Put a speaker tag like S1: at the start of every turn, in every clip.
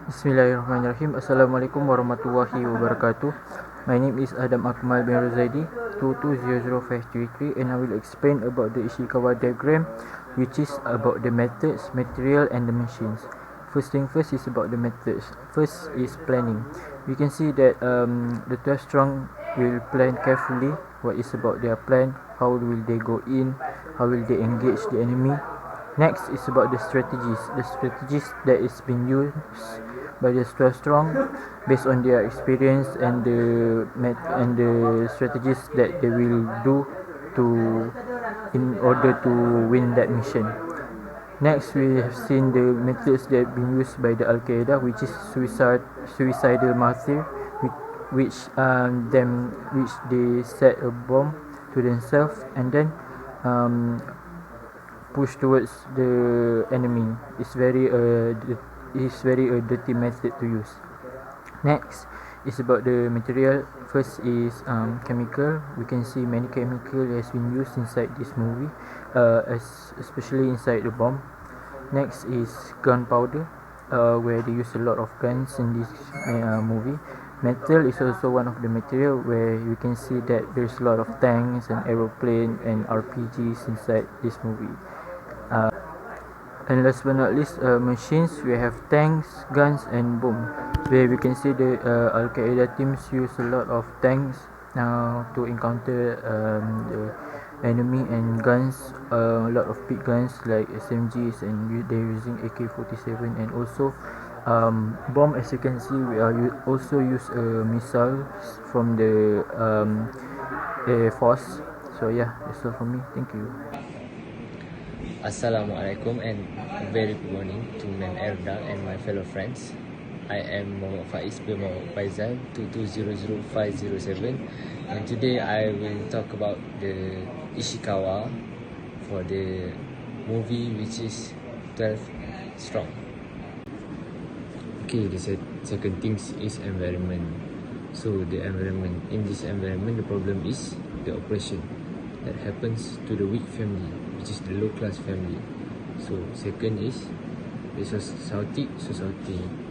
S1: Bismillahirrahmanirrahim. Assalamualaikum warahmatullahi wabarakatuh. My name is AKMAL bin ROZAIDI 220053 and I will explain about the Ishikawa diagram, which is about the methods, material and the machines. First thing first is about the methods. First is planning. We can see that the 12 strong will plan carefully what is about their plan, how will they go in, how will they engage the enemy. Next is about the strategies. The strategies that is being used by the 12 strong based on their experience and the strategies that they will do to in order to win that mission. Next, we have seen the methods that have been used by the Al-Qaeda, which is suicidal martyr, which they set a bomb to themselves and then push towards the enemy. It's very a dirty method to use. Next is about the material. First is chemical. We can see many chemical has been used inside this movie, especially inside the bomb. Next is gunpowder, where they use a lot of guns in this movie. Metal is also one of the material where you can see that there's a lot of tanks and aeroplane and RPGs inside this movie. And last but not least, machines. We have tanks, guns and bomb, where we can see the Al-Qaeda teams use a lot of tanks to encounter the enemy, and guns, a lot of big guns like SMGs, and they're using AK-47, and also bomb. As you can see, we also use missiles from the Air Force. So yeah, that's all from me. Thank you.
S2: Assalamualaikum and very good morning to Ma'am Erda and my fellow friends. I am FAIZ bin PAIZAL 2200507, and today I will talk about the Ishikawa for the movie which is 12 Strong. Okay, the second thing is environment. So the environment, in this environment, the problem is the oppression that happens to the weak family, which is the low class family. So second is the society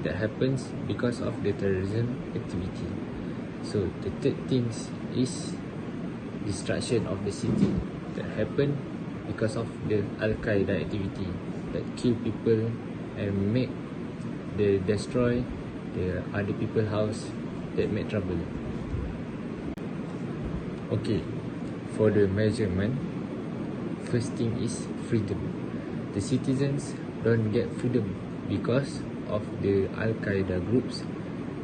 S2: that happens because of the terrorism activity. So the third thing is destruction of the city that happen because of the Al-Qaeda activity that kill people and they destroy the other people's house that make trouble. Okay, for the measurement, first thing is freedom. The citizens don't get freedom because of the Al-Qaeda groups.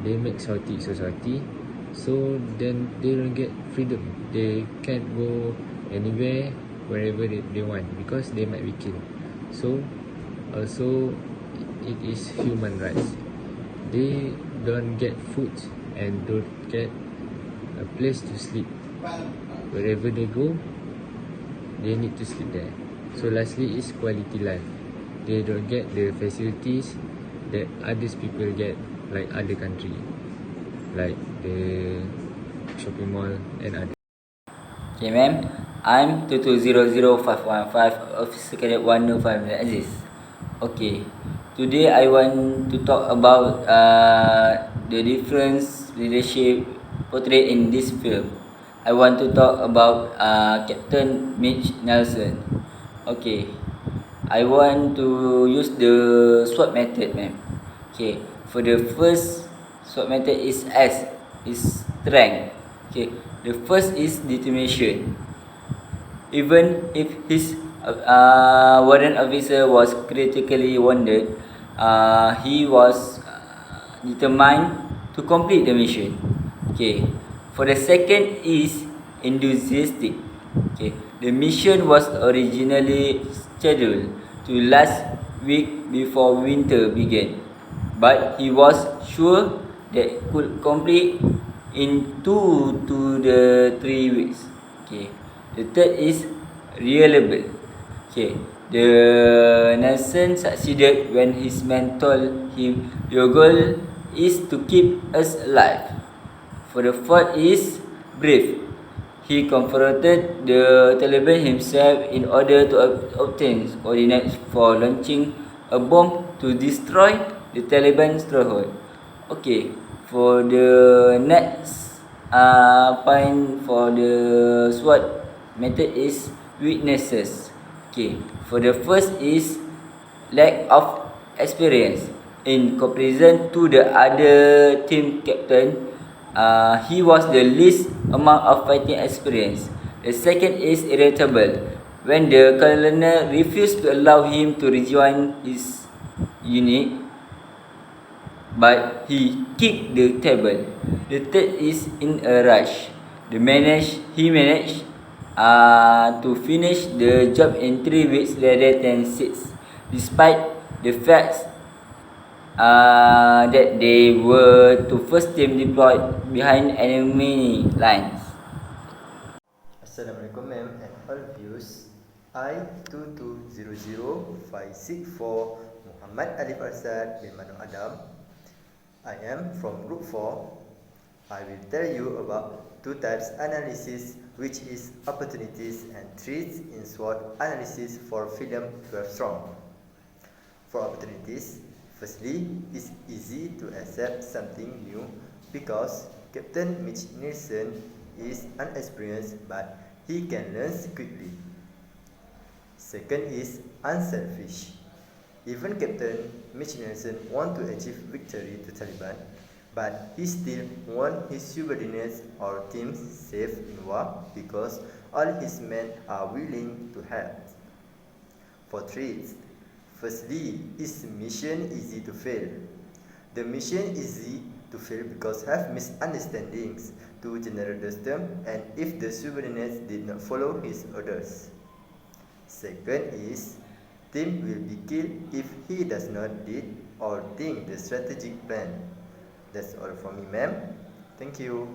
S2: They make society, so then they don't get freedom. They can't go anywhere, wherever they want, because they might be killed. So also it is human rights. They don't get food and don't get a place to sleep. Wherever they go, they need to sleep there. So lastly is quality life. They don't get the facilities that other people get, like other country, like the shopping mall and other.
S3: Okay, ma'am. I'm 2200515 Officer Cadet 105 AZIS. Okay. Today I want to talk about the difference leadership portrayed in this film. I want to talk about Captain Mitch Nelson. Okay, I want to use the SWOT method, ma'am. Okay, for the first SWOT method is S, is strength. Okay, the first is determination. Even if his warrant officer was critically wounded, he was determined to complete the mission. Okay, for the second is enthusiastic. Okay, the mission was originally scheduled to last week before winter began, but he was sure that could complete in 2 to 3 weeks. Okay, the third is reliable. Okay, the Nelson succeeded when his man told him, "Your goal is to keep us alive." For the fourth is brave. He confronted the Taliban himself in order to obtain coordinates for launching a bomb to destroy the Taliban stronghold. Okay, for the next point for the SWOT method is weaknesses. Okay, for the first is lack of experience. In comparison to the other team captain, he was the least amount of fighting experience. The second is irritable. When the colonel refused to allow him to rejoin his unit, but he kicked the table. The third is in a rush. He managed to finish the job in 3 weeks rather than 6, despite the fact that they were the first team deployed behind enemy lines.
S4: Assalamualaikum ma'am and all viewers. I 2200564 Muhammad Alif ARSAD bin Manu Adam. I am from group 4. I will tell you about two types analysis, which is opportunities and threats in SWOT analysis for freedom 12 strong. For opportunities, firstly, it's easy to accept something new because Captain Mitch Nielsen is inexperienced but he can learn quickly. Second is unselfish. Even Captain Mitch Nielsen wants to achieve victory to Taliban, but he still wants his subordinates or teams safe in war because all his men are willing to help. For threats, firstly, is mission easy to fail? The mission easy to fail because have misunderstandings to General Dostum and if the subordinates did not follow his orders. Second is, team will be killed if he does not lead or think the strategic plan. That's all from me, ma'am. Thank you.